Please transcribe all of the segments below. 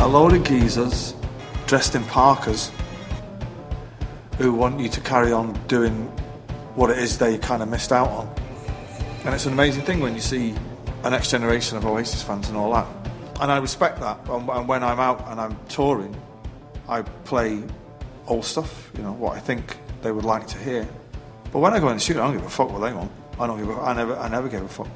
load of geezers dressed in parkas who want you to carry on doing what it is they kind of missed out on. And it's an amazing thing when you see a next generation of Oasis fans and all that. And I respect that. And when I'm out and I'm touring, I play old stuff, you know, what I think they would like to hear. But when I go in the studio, I don't give a fuck what they want. I never gave a fuck.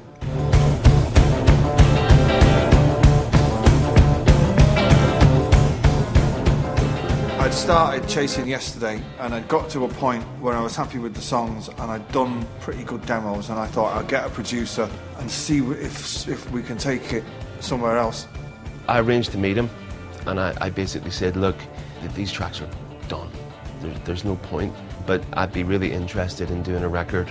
I'd started chasing yesterday, and I'd got to a point where I was happy with the songs, and I'd done pretty good demos, and I thought I'd get a producer and see if we can take it somewhere else. I arranged to meet him, and I basically said, look, these tracks are done. There's no point, but I'd be really interested in doing a record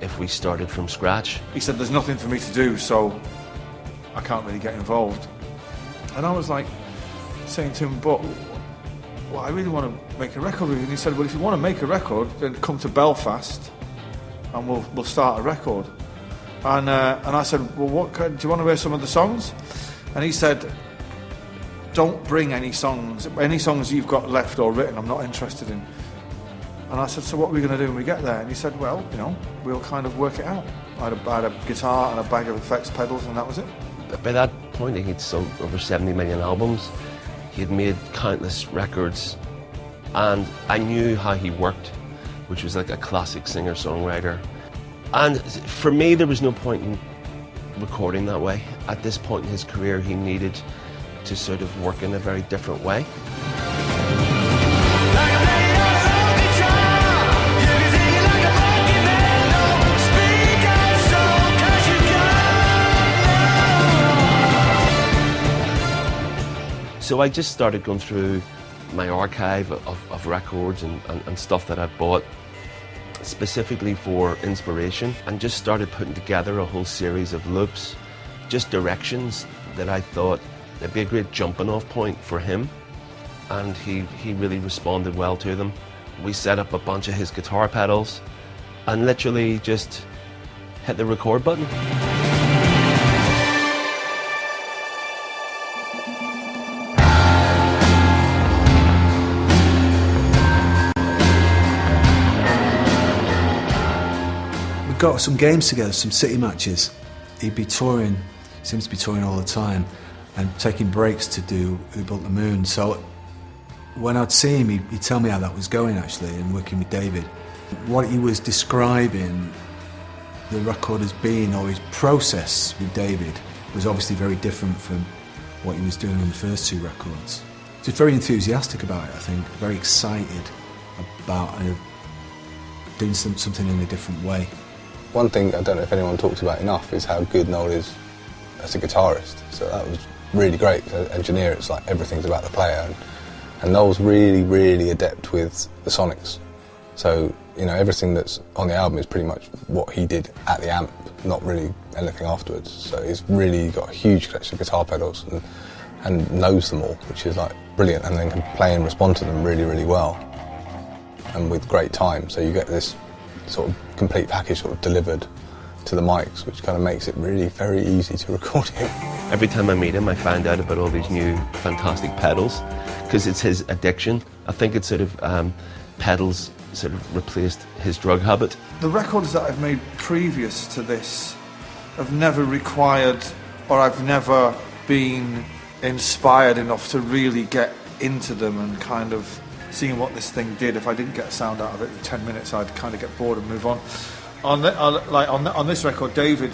if we started from scratch. He said, there's nothing for me to do, so I can't really get involved. And I was like, saying to him, but well, I really want to make a record with you. And he said, well, if you want to make a record, then come to Belfast and we'll start a record. And I said, well, do you want to hear some of the songs? And he said, don't bring any songs you've got left or written, I'm not interested in. And I said, so what are we going to do when we get there? And he said, well, you know, we'll kind of work it out. I had a guitar and a bag of effects pedals, and that was it. By that point, he'd sold over 70 million albums. He had made countless records, and I knew how he worked, which was like a classic singer-songwriter. And for me, there was no point in recording that way. At this point in his career, he needed to sort of work in a very different way. So I just started going through my archive of records and stuff that I've bought specifically for inspiration, and just started putting together a whole series of loops, just directions that I thought that'd be a great jumping off point for him, and he really responded well to them. We set up a bunch of his guitar pedals and literally just hit the record button. Got some games together, some city matches. He'd be touring, seems to be touring all the time, and taking breaks to do Who Built the Moon. So when I'd see him, he'd tell me how that was going actually, and working with David. What he was describing the record as being, or his process with David, was obviously very different from what he was doing on the first two records. He was very enthusiastic about it, I think, very excited about doing something in a different way. One thing I don't know if anyone talks about enough is how good Noel is as a guitarist. So that was really great. As an engineer, it's like everything's about the player. And Noel's really, really adept with the sonics. So, you know, everything that's on the album is pretty much what he did at the amp, not really anything afterwards. So he's really got a huge collection of guitar pedals and knows them all, which is like brilliant, and then can play and respond to them really, really well. And with great time. So you get this sort of complete package sort of delivered to the mics, which kind of makes it really very easy to record him. Every time I meet him, I find out about all these new fantastic pedals, because it's his addiction. I think it's sort of pedals sort of replaced his drug habit. The records that I've made previous to this have never required, or I've never been inspired enough to really get into them and kind of seeing what this thing did. If I didn't get a sound out of it in 10 minutes, I'd kind of get bored and move on. On this record, David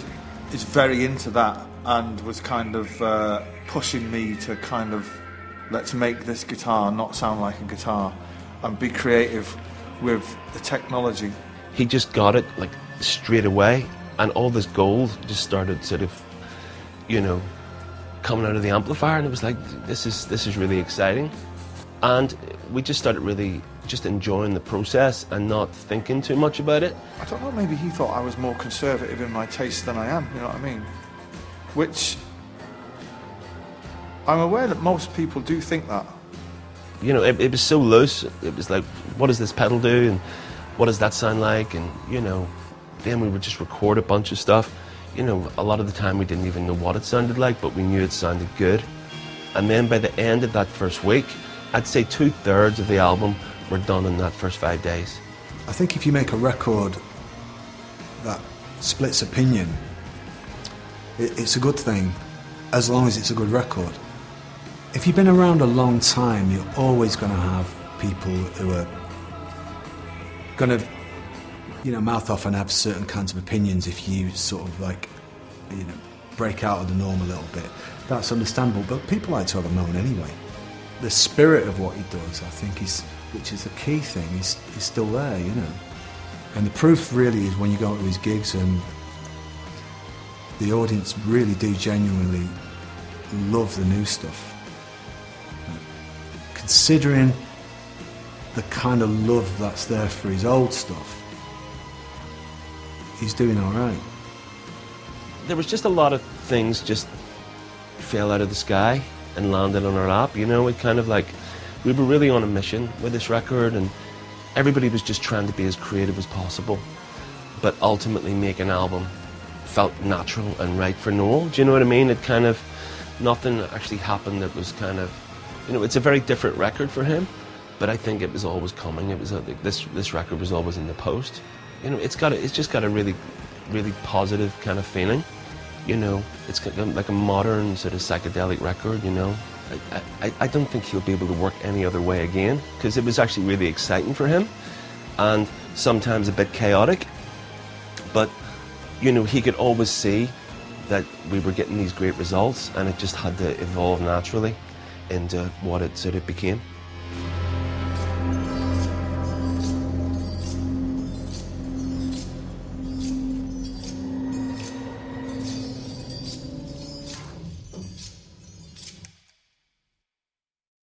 is very into that and was kind of pushing me to kind of, let's make this guitar not sound like a guitar and be creative with the technology. He just got it like straight away, and all this gold just started sort of, you know, coming out of the amplifier, and it was like, this is really exciting. And we just started really just enjoying the process and not thinking too much about it. I don't know, maybe he thought I was more conservative in my taste than I am, you know what I mean? Which, I'm aware that most people do think that. You know, it was so loose. It was like, what does this pedal do? And what does that sound like? And, you know, then we would just record a bunch of stuff. You know, a lot of the time we didn't even know what it sounded like, but we knew it sounded good. And then by the end of that first week, I'd say 2/3 of the album were done in that first 5 days. I think if you make a record that splits opinion, it's a good thing, as long as it's a good record. If you've been around a long time, you're always going to have people who are going to, mouth off and have certain kinds of opinions if you sort of break out of the norm a little bit. That's understandable, but people like to have a moan anyway. The spirit of what he does, I think, which is the key thing, is still there, And the proof really is when you go to his gigs and the audience really do genuinely love the new stuff. Considering the kind of love that's there for his old stuff, he's doing all right. There was just a lot of things just fell out of the sky and landed on our lap, It kind of like, we were really on a mission with this record, and everybody was just trying to be as creative as possible, but ultimately make an album felt natural and right for Noel. Do you know what I mean? It kind of, nothing actually happened that was kind of, it's a very different record for him, but I think it was always coming. It was this record was always in the post. It's just got a really, really positive kind of feeling. It's like a modern sort of psychedelic record. I don't think he'll be able to work any other way again, because it was actually really exciting for him, and sometimes a bit chaotic. But he could always see that we were getting these great results, and it just had to evolve naturally into what it sort of became.